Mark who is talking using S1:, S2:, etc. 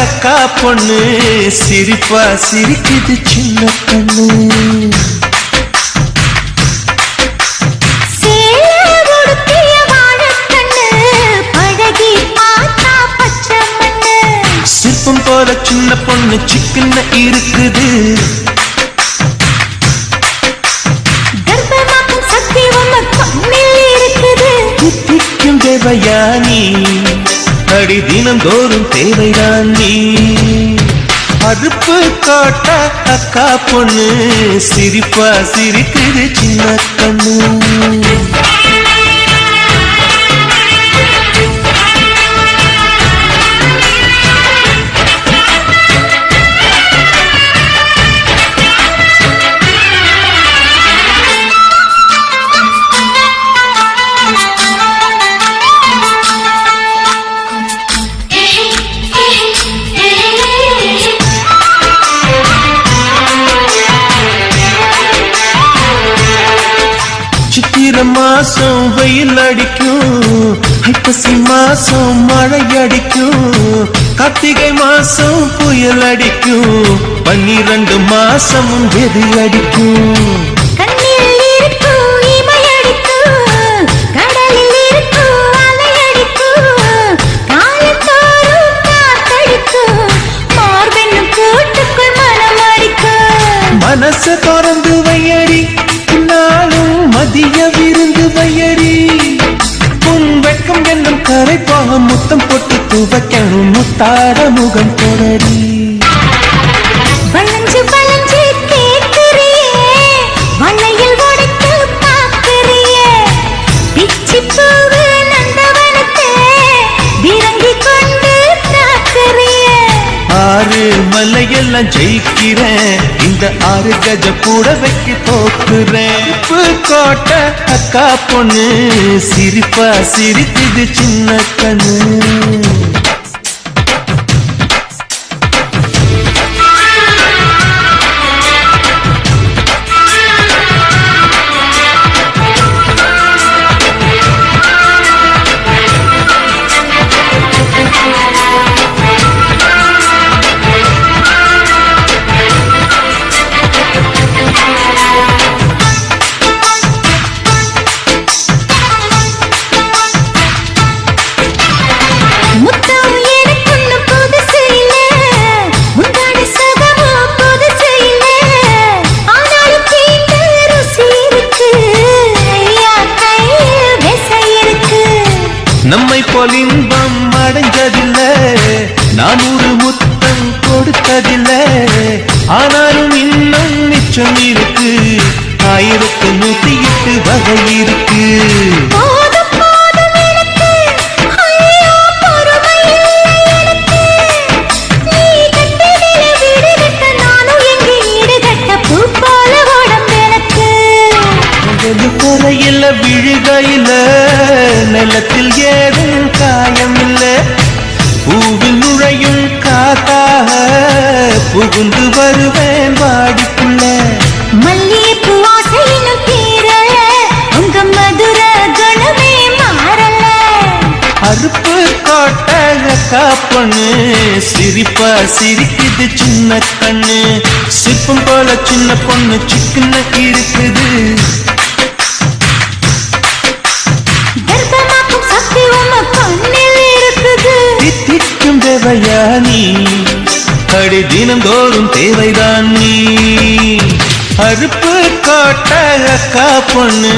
S1: அக்கா பொண்ணு சிரிப்பா சிரிக்குது சின்ன கண்ணு. சிற்பம் போல சின்ன பொண்ணு சிக்கன இருக்குது. தித்திக்கும் தேவையானி அடி தினந்தோறும் தேவைதான் நீ. அறுப்பு காட்ட அக்கா பொண்ணு சிரிப்பா சிரிக்குது சின்ன கண்ணு. சித்திரை மாசம் வெயில் அடிக்கும், ஐப்பசி மாசம் மழை அடிக்கும், கார்த்திகை மாசம் புயல் அடிக்கும், 12 மாசமும் வெறி அடிக்கும். மனச திறந்து வையடி நாளும் மதிய விருந்து வையடி. உன் வெட்கம் என்னும் கரைப்பாக முத்தம் போட்டு துவைக்கணும் முத்தாட முகம் தொடரி.
S2: வளைஞ்சு வளைஞ்சு கேட்கிறியே, வளையல் உடைத்து பார்க்கிறியே, பிச்சி பூவு நந்தவனத்தை விரங்கி கொண்டு தாக்குறியே.
S1: 6 மலையெல்லாம் ஜெயிக்கிறேன், இந்த 6 கஜ கூட வைக்க போக்குறேன். கோட்டை அக்கா பொண்ணு சிரிப்பா சிரிக்குது சின்ன கண்ணு. நம்மை போல் இன்பம் அடைஞ்சதில்லை, 400 முத்தம் கொடுத்ததில்லை, ஆனாலும் இன்னும் மிச்சம் இருக்கு, 1108 வகை இருக்கு. குறையில விழுகையில நிலத்தில் ஏதும் காயம் இல்ல, பூவில் நுழையும் காத்தாக புகுந்து வருவேன் வாடிக்குள்ள.
S2: மல்லிகைப்பூ ஆசையினும் தீரல, உங்க மதுர குணமே மாறல.
S1: அறுப்பு கோட்டை அக்கா பொண்ணு சிரிப்பா சிரிக்குது சின்ன கண்ணு. சிற்பம் போல சின்ன பொண்ணு சிக்கன இருக்குது. தித்திக்கும் தேவையானி அடி தினந்தோறும் தேவைதான் நீ. அறுப்பு கோட்டை அக்கா பொண்ணு